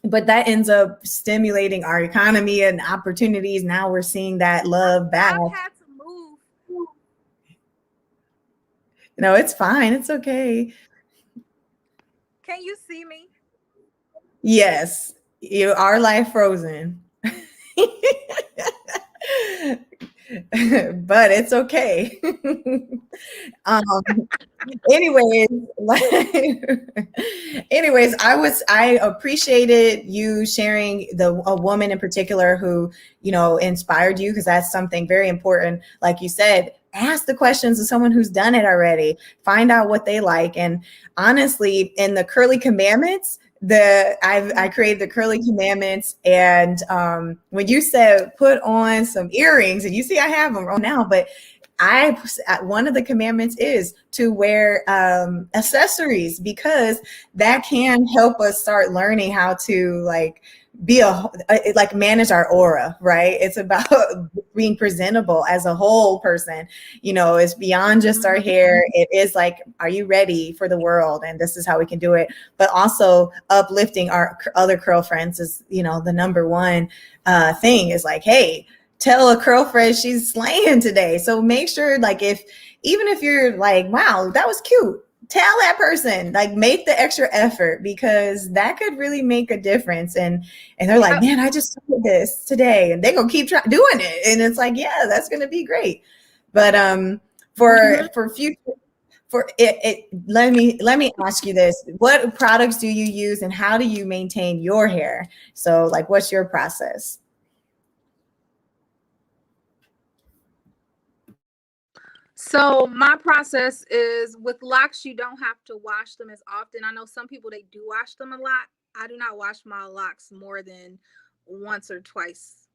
Speaker 1: but that ends up stimulating our economy and opportunities. Now we're seeing that love back.
Speaker 3: I've had to move.
Speaker 1: No, it's fine. It's okay.
Speaker 3: Can you see me?
Speaker 1: Yes. You are like frozen. But it's okay. Anyways, I appreciated you sharing a woman in particular who, inspired you, because that's something very important. Like you said, ask the questions of someone who's done it already, find out what they like. And honestly, in the Curly Commandments, I created the Curly Commandments, and when you said put on some earrings, and you see I have them on now, but one of the commandments is to wear accessories, because that can help us start learning how to manage our aura, right? It's about being presentable as a whole person. It's beyond just our hair. It is like, are you ready for the world? And this is how we can do it. But also uplifting our other curl friends is, the number one thing is like, hey, tell a curl friend she's slaying today. So make sure, even if you're like, wow, that was cute, tell that person, make the extra effort, because that could really make a difference. And they're like, man, I just did this today, and they're gonna keep doing it. And it's like, yeah, that's gonna be great. But for future, let me ask you this: what products do you use, and how do you maintain your hair? So what's your process?
Speaker 3: So my process is, with locks, you don't have to wash them as often. I know some people, they do wash them a lot. I do not wash my locks more than once or twice.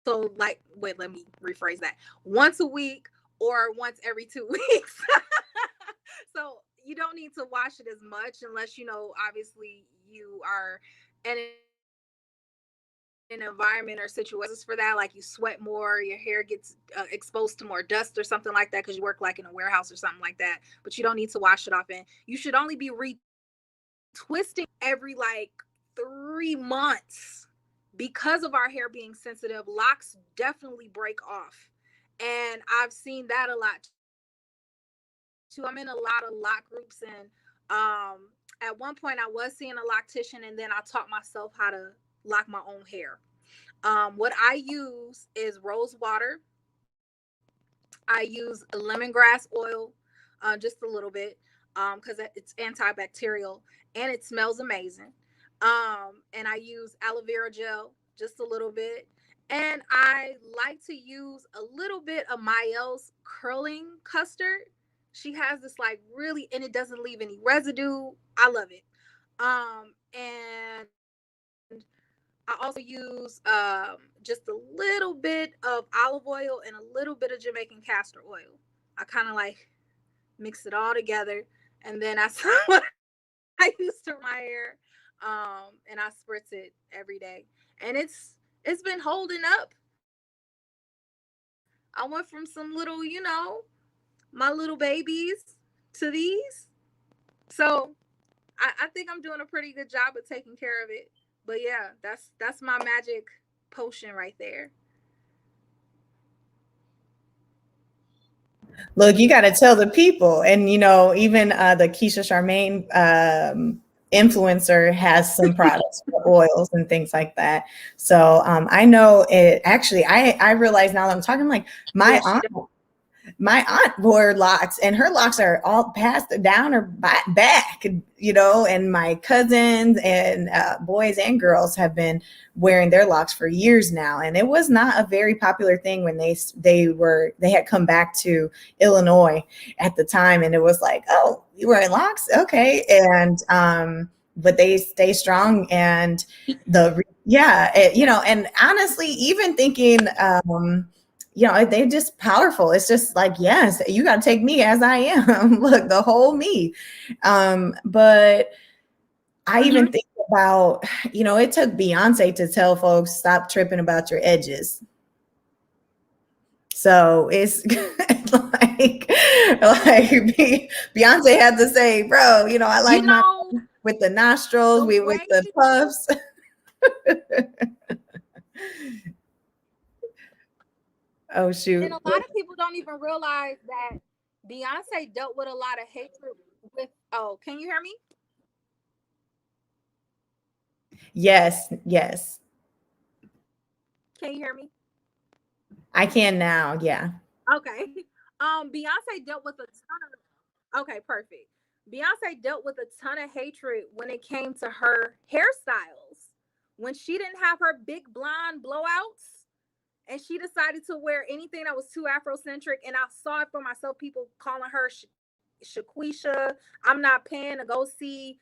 Speaker 3: So wait, let me rephrase that. Once a week or once every 2 weeks. So you don't need to wash it as much unless, obviously you are in an environment or situations for that, like you sweat more, your hair gets exposed to more dust or something like that, because you work in a warehouse or something like that. But you don't need to wash it often. You should only be retwisting every 3 months, because of our hair being sensitive. Locks definitely break off, and I've seen that a lot too. I'm in a lot of lock groups, and at one point I was seeing a loctician, and then I taught myself how to lock my own hair. What I use is rose water. I use lemongrass oil, just a little bit, because it's antibacterial and it smells amazing. And I use aloe vera gel, just a little bit. And I like to use a little bit of Maelle's curling custard. She has this really, and it doesn't leave any residue. I love it. And I also use just a little bit of olive oil and a little bit of Jamaican castor oil. I kind of mix it all together, and then that's what I use to my hair. And I spritz it every day, and it's been holding up. I went from some little, my little babies to these. So I think I'm doing a pretty good job of taking care of it. But yeah, that's my magic potion right there.
Speaker 1: Look, you got to tell the people. And, even the Keisha Charmaine influencer has some products for oils and things like that. So I know it actually, I realize now that I'm talking, my aunt, my aunt wore locks, and her locks are all passed down her back, and my cousins and boys and girls have been wearing their locks for years now. And it was not a very popular thing when they had come back to Illinois at the time. And it was like, oh, you wearing locks? Okay. And, but they stay strong. And and honestly, even thinking, they're just powerful. It's just like, yes, you got to take me as I am. Look, the whole me. But I even think about, it took Beyonce to tell folks, stop tripping about your edges. So it's like Beyonce had to say, bro, I like my with the nostrils, with the puffs. Oh, shoot.
Speaker 3: And a lot of people don't even realize that Beyonce dealt with a lot of hatred with, can you hear me?
Speaker 1: Yes.
Speaker 3: Can you hear me?
Speaker 1: I can now, yeah.
Speaker 3: Okay. Beyonce dealt with a ton of, okay, perfect. Beyonce dealt with a ton of hatred when it came to her hairstyles. When she didn't have her big blonde blowouts, and she decided to wear anything that was too Afrocentric, and I saw it for myself, people calling her Shaquisha. I'm not paying to go see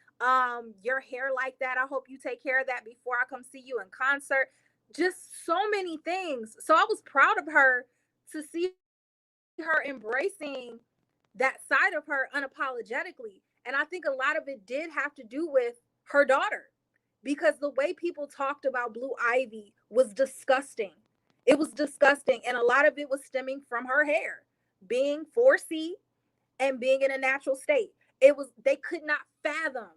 Speaker 3: your hair like that. I hope you take care of that before I come see you in concert. Just so many things. So I was proud of her to see her embracing that side of her unapologetically. And I think a lot of it did have to do with her daughter, because the way people talked about Blue Ivy was disgusting. It was disgusting. And a lot of it was stemming from her hair being 4C and being in a natural state. They couldn't fathom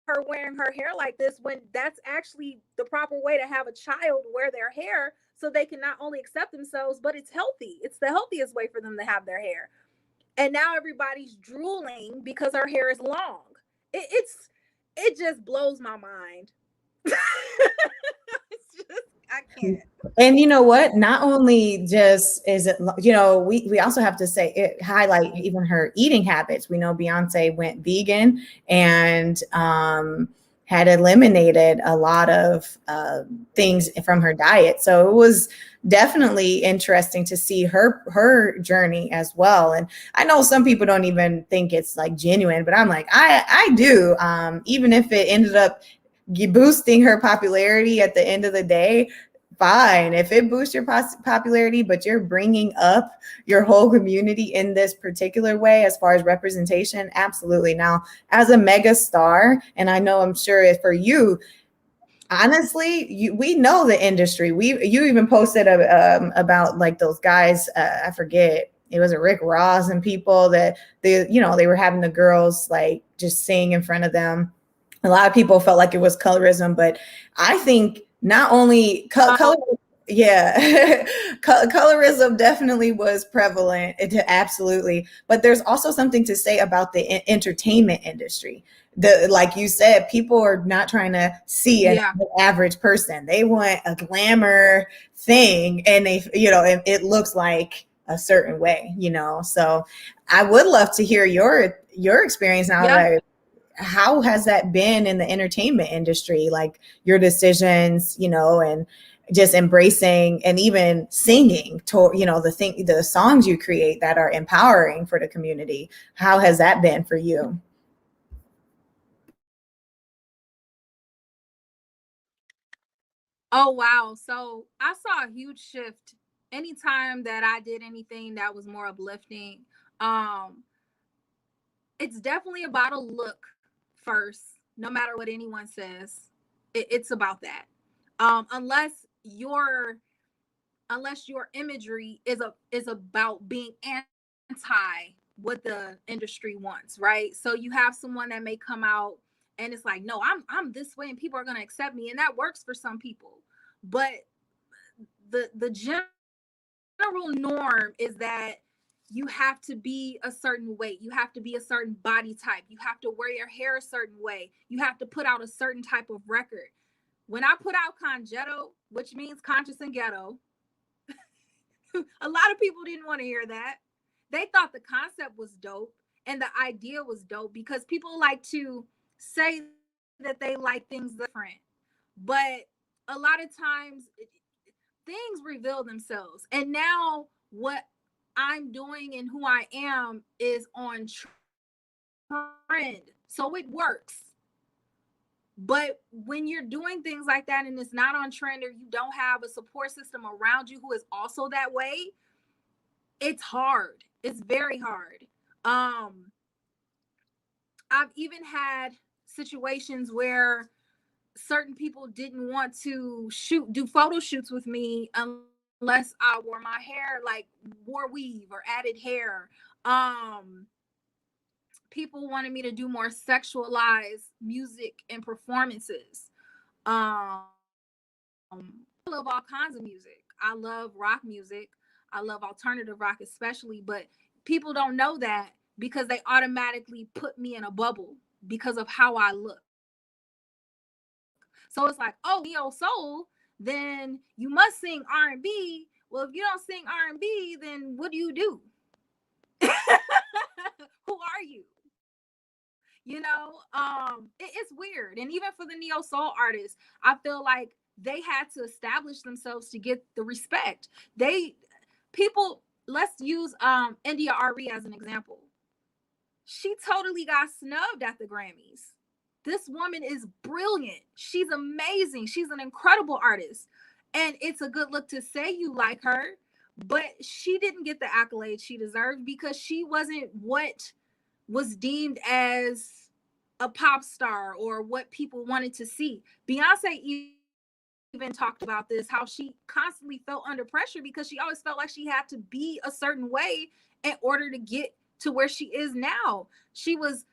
Speaker 3: her wearing her hair like this, when that's actually the proper way to have a child wear their hair, so they can not only accept themselves, but it's healthy. It's the healthiest way for them to have their hair. And now everybody's drooling because her hair is long. It just blows my mind. It's just, I can't.
Speaker 1: And you know what? Not only just is it, we also have to highlight even her eating habits. We know Beyonce went vegan and had eliminated a lot of things from her diet. So it was definitely interesting to see her journey as well. And I know some people don't even think it's like genuine, but I'm like, I do. Even if it ended up boosting her popularity at the end of the day, fine. If it boosts your popularity, but you're bringing up your whole community in this particular way as far as representation, absolutely. Now, as a mega star, and I'm sure for you, honestly, we know the industry. You even posted about like those guys. I forget. It was a Rick Ross and people that they were having the girls like just sing in front of them. A lot of people felt like it was colorism, but I think not only color, colorism definitely was prevalent. Absolutely. But there's also something to say about the entertainment industry. Like you said, people are not trying to see an average person. They want a glamour thing, and it looks like a certain way, So I would love to hear your experience now. Like, how has that been in the entertainment industry? Like your decisions, and just embracing and even singing to, the songs you create that are empowering for the community. How has that been for you?
Speaker 3: Oh, wow. So I saw a huge shift anytime that I did anything that was more uplifting. It's definitely about a look first, no matter what anyone says. It's about that. Unless your imagery is about being anti what the industry wants, right? So you have someone that may come out and it's like, no, I'm this way and people are going to accept me, and that works for some people. But the general norm is that you have to be a certain weight, you have to be a certain body type, you have to wear your hair a certain way, you have to put out a certain type of record. When I put out Congetto, which means conscious and ghetto, A lot of people didn't want to hear that. They thought the concept was dope and the idea was dope because people like to say that they like things different. But a lot of times things reveal themselves. And now what I'm doing and who I am is on trend. So it works. But when you're doing things like that and it's not on trend or you don't have a support system around you who is also that way, it's hard. It's very hard. I've even had situations where certain people didn't want to do photo shoots with me unless I wore my hair, like wore weave or added hair. People wanted me to do more sexualized music and performances. I love all kinds of music. I love rock music. I love alternative rock especially, but people don't know that because they automatically put me in a bubble because of how I look. So it's like, oh, neo soul, then you must sing R&B. Well, if you don't sing R&B, then what do you do? Who are you? You know, it's weird. And even for the neo soul artists, I feel like they had to establish themselves to get the respect. Let's use India Ari as an example. She totally got snubbed at the Grammys. This woman is brilliant. She's amazing. She's an incredible artist. And it's a good look to say you like her, but she didn't get the accolades she deserved because she wasn't what was deemed as a pop star or what people wanted to see. Beyonce even talked about this, how she constantly felt under pressure because she always felt like she had to be a certain way in order to get to where she is now. She was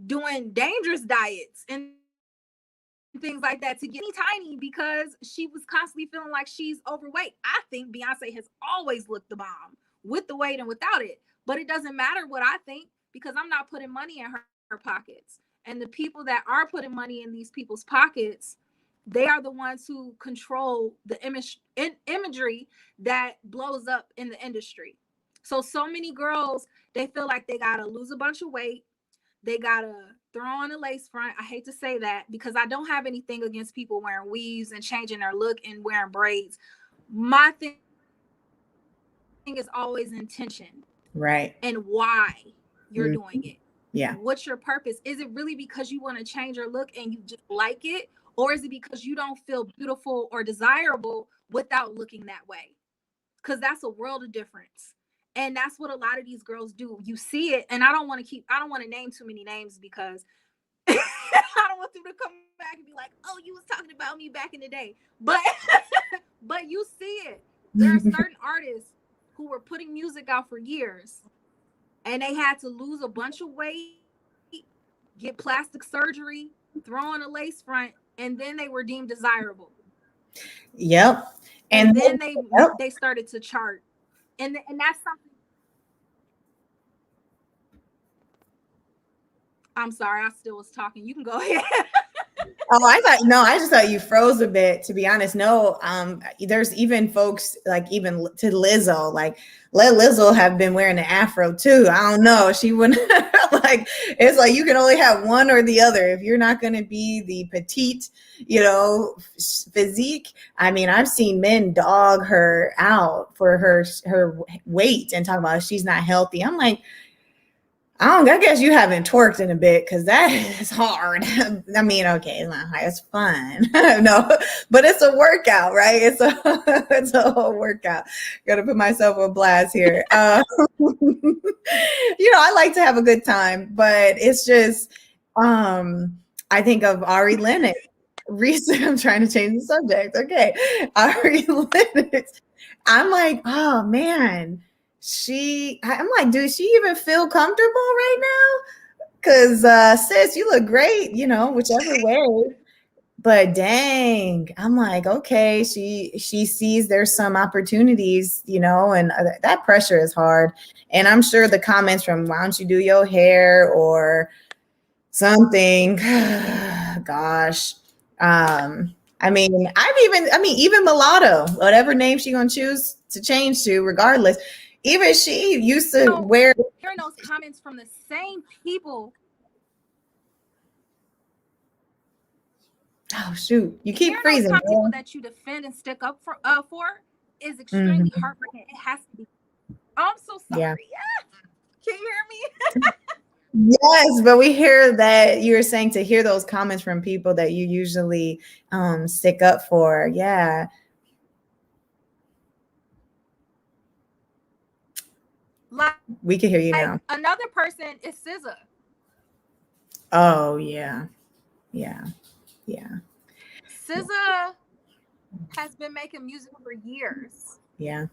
Speaker 3: doing dangerous diets and things like that to get tiny because she was constantly feeling like she's overweight. I think Beyonce has always looked the bomb with the weight and without it, but it doesn't matter what I think because I'm not putting money in her pockets. And the people that are putting money in these people's pockets, they are the ones who control the imagery that blows up in the industry. So many girls, they feel like they gotta lose a bunch of weight. They gotta throw on a lace front. I hate to say that because I don't have anything against people wearing weaves and changing their look and wearing braids. My thing is always intention.
Speaker 1: Right.
Speaker 3: And why you're doing it.
Speaker 1: Yeah.
Speaker 3: What's your purpose? Is it really because you want to change your look and you just like it? Or is it because you don't feel beautiful or desirable without looking that way? Because that's a world of difference. And that's what a lot of these girls do. You see it, and I don't want to name too many names because I don't want them to come back and be like, oh, you was talking about me back in the day. But but you see it. There are certain artists who were putting music out for years and they had to lose a bunch of weight, get plastic surgery, throw on a lace front, and then they were deemed desirable.
Speaker 1: Yep.
Speaker 3: And then they started to chart. And that's something. I'm sorry, I still was talking. You can go ahead.
Speaker 1: Oh, I just thought you froze a bit, to be honest. No, there's even folks like even to Lizzo, like let Lizzo have been wearing an afro too. I don't know. She wouldn't like, it's like you can only have one or the other. If you're not going to be the petite, physique. I mean, I've seen men dog her out for her weight and talk about she's not healthy. I'm like, I guess you haven't twerked in a bit because that is hard. I mean, okay, it's fun. No, but it's a workout, right? It's a whole workout. Gotta put myself on blast here. I like to have a good time, but it's just, I think of Ari Lennox. Recently, I'm trying to change the subject. Okay, Ari Lennox. I'm like, oh man. I'm like, does she even feel comfortable right now? Because sis, you look great, whichever way. But dang, I'm like, okay, she sees there's some opportunities, and that pressure is hard. And I'm sure the comments from why don't you do your hair or something, gosh, Even Mulatto, whatever name she gonna choose to change to, regardless. Even she used to wear.
Speaker 3: Hearing those comments from the same people.
Speaker 1: Oh shoot! You keep freezing.
Speaker 3: People that you defend and stick up for is extremely heartbreaking. It has to be. I'm so sorry. Yeah. Can you hear me?
Speaker 1: Yes, but we hear that you're saying to hear those comments from people that you usually stick up for. Yeah.
Speaker 3: Like,
Speaker 1: we can hear you now.
Speaker 3: Another person is SZA.
Speaker 1: Oh yeah. Yeah. Yeah.
Speaker 3: SZA has been making music for years.
Speaker 1: Yeah.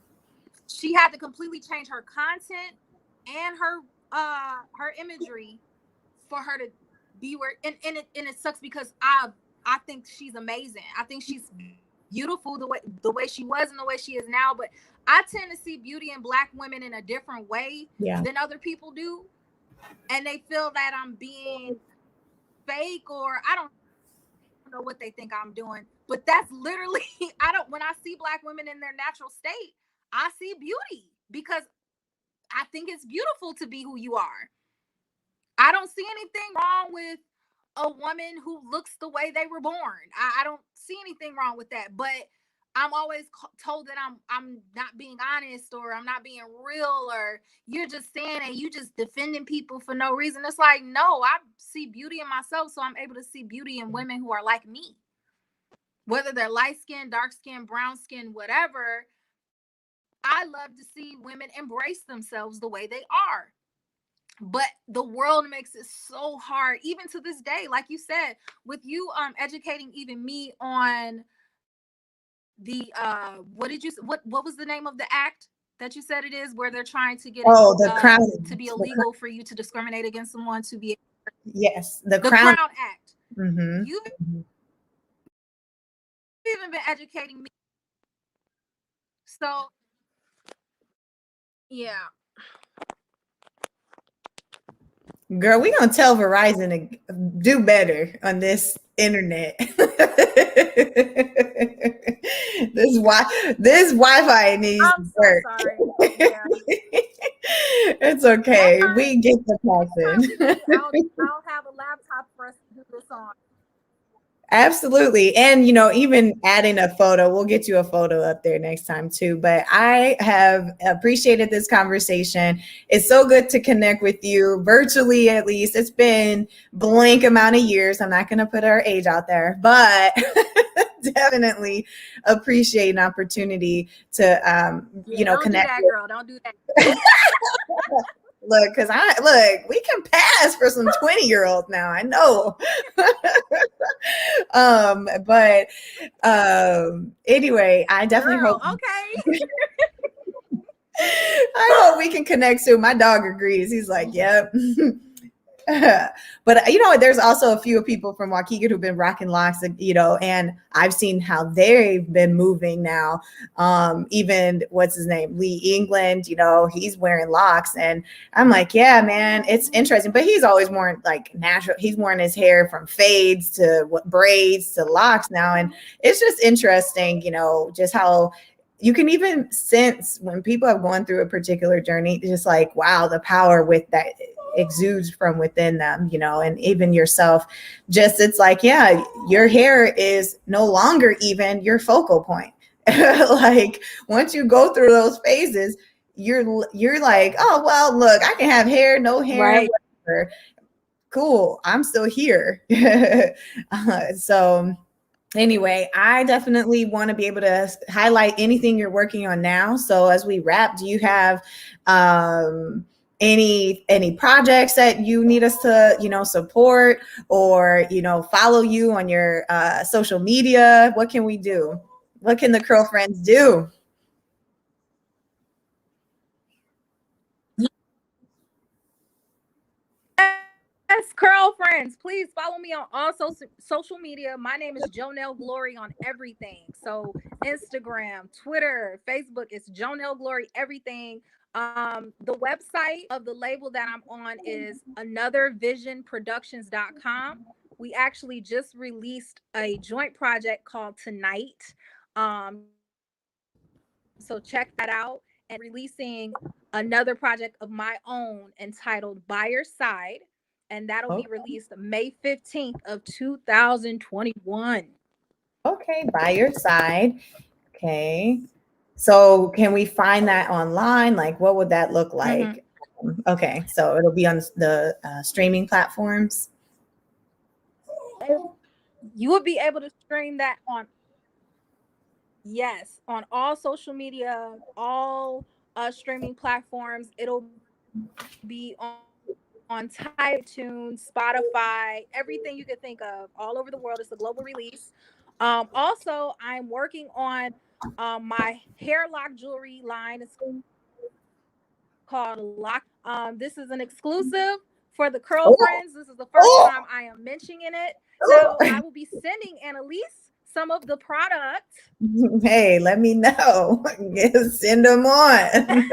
Speaker 3: She had to completely change her content and her imagery for her to be where, and it sucks because I think she's amazing. I think she's beautiful the way she was and the way she is now, but I tend to see beauty in Black women in a different way than other people do, and they feel that I'm being fake, or I don't know what they think I'm doing, but that's literally when I see Black women in their natural state, I see beauty because I think it's beautiful to be who you are. I don't see anything wrong with a woman who looks the way they were born. I don't see anything wrong with that, but I'm always told that I'm not being honest, or I'm not being real, or you're just saying and you just defending people for no reason. It's like, no, I see beauty in myself, so I'm able to see beauty in women who are like me. Whether they're light skin, dark skin, brown skin, whatever, I love to see women embrace themselves the way they are. But the world makes it so hard, even to this day, like you said, with you educating even me on the what was the name of the act that you said it is, where they're trying to get
Speaker 1: the Crown
Speaker 3: to be illegal for you to discriminate against someone, to be
Speaker 1: the
Speaker 3: Crown Act.
Speaker 1: Mm-hmm.
Speaker 3: You've even been educating me, so yeah.
Speaker 1: Girl, we gonna tell Verizon to do better on this internet. this Wi-Fi needs to work.
Speaker 3: I'm so sorry. Yeah.
Speaker 1: It's okay. We get the passion.
Speaker 3: I'll have a laptop for us to do this on.
Speaker 1: Absolutely. And, even adding a photo, we'll get you a photo up there next time too. But I have appreciated this conversation. It's so good to connect with you virtually, at least. It's been blank amount of years. I'm not going to put our age out there, but definitely appreciate an opportunity to,
Speaker 3: don't
Speaker 1: connect.
Speaker 3: Do that, girl. Don't do that.
Speaker 1: Look, we can pass for some 20-year-olds now. I know. But anyway, I definitely hope.
Speaker 3: Okay.
Speaker 1: I hope we can connect soon. My dog agrees. He's like, yep. But there's also a few people from Waukegan who've been rocking locks, and I've seen how they've been moving now. Even what's his name, Lee England, he's wearing locks, and I'm like, yeah, man, it's interesting. But he's always worn like natural. He's worn his hair from fades to braids to locks now, and it's just interesting, just how you can even sense when people have gone through a particular journey, just like, wow, the power with that exudes from within them, and even yourself, it's like, yeah, your hair is no longer even your focal point. Like once you go through those phases, you're like, oh, well, look, I can have hair, no hair, whatever. Cool. I'm still here. So anyway, I definitely want to be able to highlight anything you're working on now. So as we wrap, do you have any projects that you need us to support, or follow you on your social media? What can we do? What can the Curl Friends do?
Speaker 3: Yes, Curl Friends, please follow me on all social media. My name is Jonelle Glori on everything. So Instagram, Twitter, Facebook, it's Jonelle Glori, everything. The website of the label that I'm on is anothervisionproductions.com. we actually just released a joint project called Tonight. So check that out. And releasing another project of my own entitled By Your Side, and that'll be released May 15th of 2021.
Speaker 1: Okay, by your side. Okay. So can we find that online? Like, what would that look like? Okay, so it'll be on the streaming platforms.
Speaker 3: You will be able to stream that on, yes, on all social media, all streaming platforms. It'll be on Tidal, iTunes, Spotify, everything you could think of, all over the world. It's a global release. Also, I'm working on my hair lock jewelry line. It's called Lock. This is an exclusive for the curl friends. This is the first time I am mentioning in it. So I will be sending Annalise some of the product.
Speaker 1: Hey, let me know. Send them on.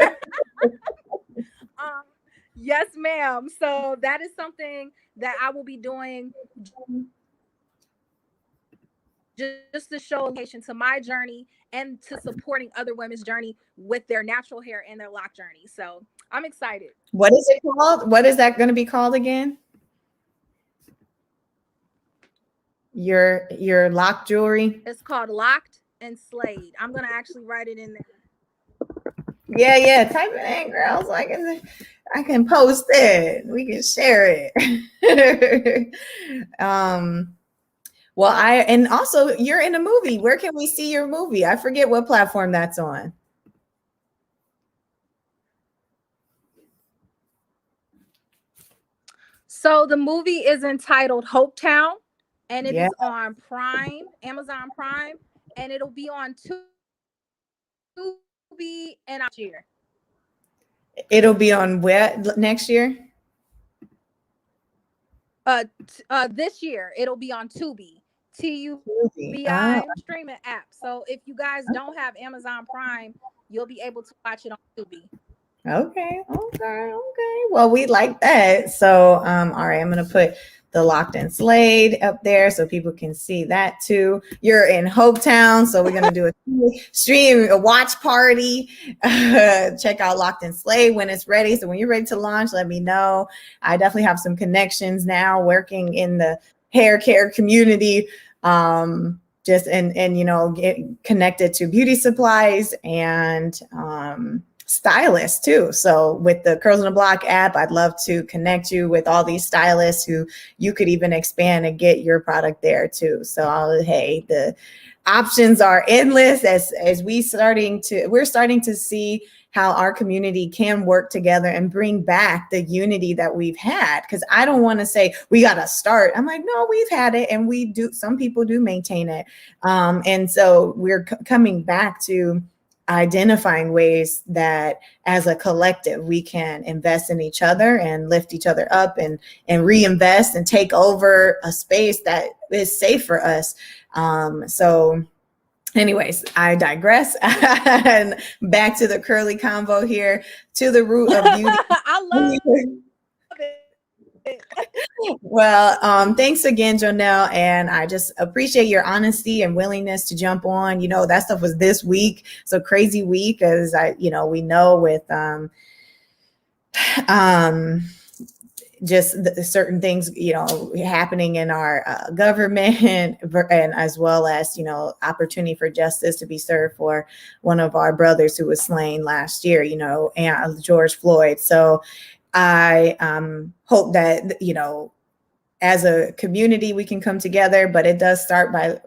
Speaker 3: Yes, ma'am. So that is something that I will be doing just to show appreciation to my journey and to supporting other women's journey with their natural hair and their lock journey. So I'm excited.
Speaker 1: What is it called? What is that going to be called again? Your lock jewelry?
Speaker 3: It's called Locked and Slayed. I'm gonna actually write it in there.
Speaker 1: Yeah. Type it in, girls. I can post it. We can share it. Well, and also you're in a movie. Where can we see your movie? I forget what platform that's on.
Speaker 3: So the movie is entitled Hope Town, and it is on Prime, Amazon Prime, and it'll be on Tubi and year.
Speaker 1: It'll be on where next year?
Speaker 3: This year it'll be on Tubi. TUBI streaming app. So if you guys don't have Amazon Prime, you'll be able to watch it on Tubi.
Speaker 1: Okay. Well, we like that. So, all right, I'm gonna put the Locked and Slayed up there so people can see that too. You're in Hopetown, so we're gonna do a stream, a watch party. Check out Locked and Slayed when it's ready. So when you're ready to launch, let me know. I definitely have some connections now working in the hair care community. Just and get connected to beauty supplies and stylists too. So with the Curls on the Block app, I'd love to connect you with all these stylists who you could even expand and get your product there too. So hey, the options are endless as we're starting to see how our community can work together and bring back the unity that we've had. Because I don't want to say we got to start. I'm like, no, we've had it, and we do. Some people do maintain it, and so we're coming back to identifying ways that as a collective we can invest in each other and lift each other up and reinvest and take over a space that is safe for us. So anyways, I digress. And back to the curly convo here, to the root of beauty.
Speaker 3: I love it.
Speaker 1: Well, thanks again, Jonelle, and I just appreciate your honesty and willingness to jump on. That stuff was this week, so crazy week, as we know with just certain things, happening in our government, and as well as, opportunity for justice to be served for one of our brothers who was slain last year, and George Floyd. So I hope that, as a community, we can come together, but it does start by,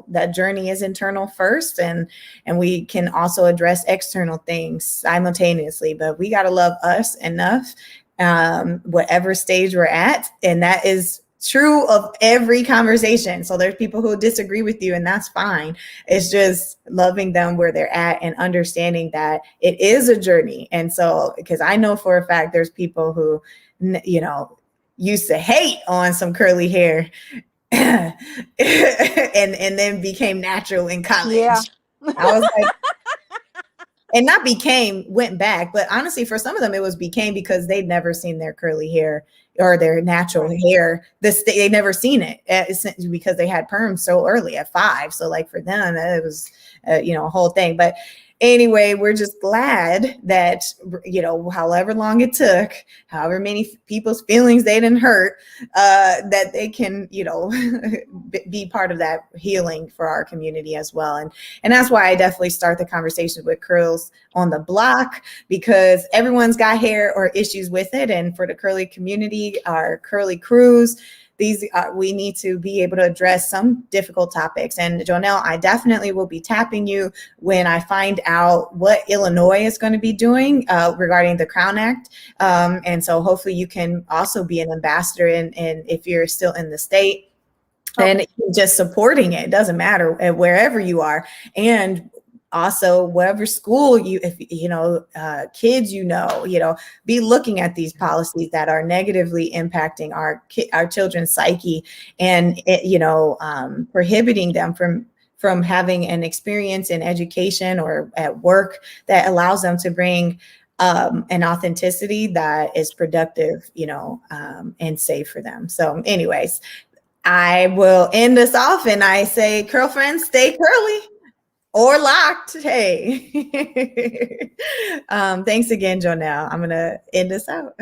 Speaker 1: that journey is internal first, and we can also address external things simultaneously, but we got to love us enough, whatever stage we're at. And that is true of every conversation. So there's people who disagree with you, and that's fine. It's just loving them where they're at and understanding that it is a journey. And so, because I know for a fact there's people who, used to hate on some curly hair and then became natural in college. Yeah. I was like, and not went back, but honestly, for some of them, it was became because they'd never seen their curly hair or their natural hair. They never seen it because they had perms so early at 5. So like for them, it was a whole thing. But anyway, we're just glad that, however long it took, however many people's feelings they didn't hurt, that they can, be part of that healing for our community as well. And that's why I definitely start the conversation with Curls on the Block, because everyone's got hair or issues with it. And for the curly community, our curly crews, we need to be able to address some difficult topics. And Jonelle, I definitely will be tapping you when I find out what Illinois is going to be doing regarding the Crown Act. And so hopefully you can also be an ambassador and if you're still in the state. And just supporting it doesn't matter wherever you are. And also whatever school kids, be looking at these policies that are negatively impacting our children's psyche and, prohibiting them from having an experience in education or at work that allows them to bring an authenticity that is productive, and safe for them. So anyways, I will end this off and I say, girlfriends, stay curly or locked. Hey, thanks again, Jonelle. I'm going to end this out.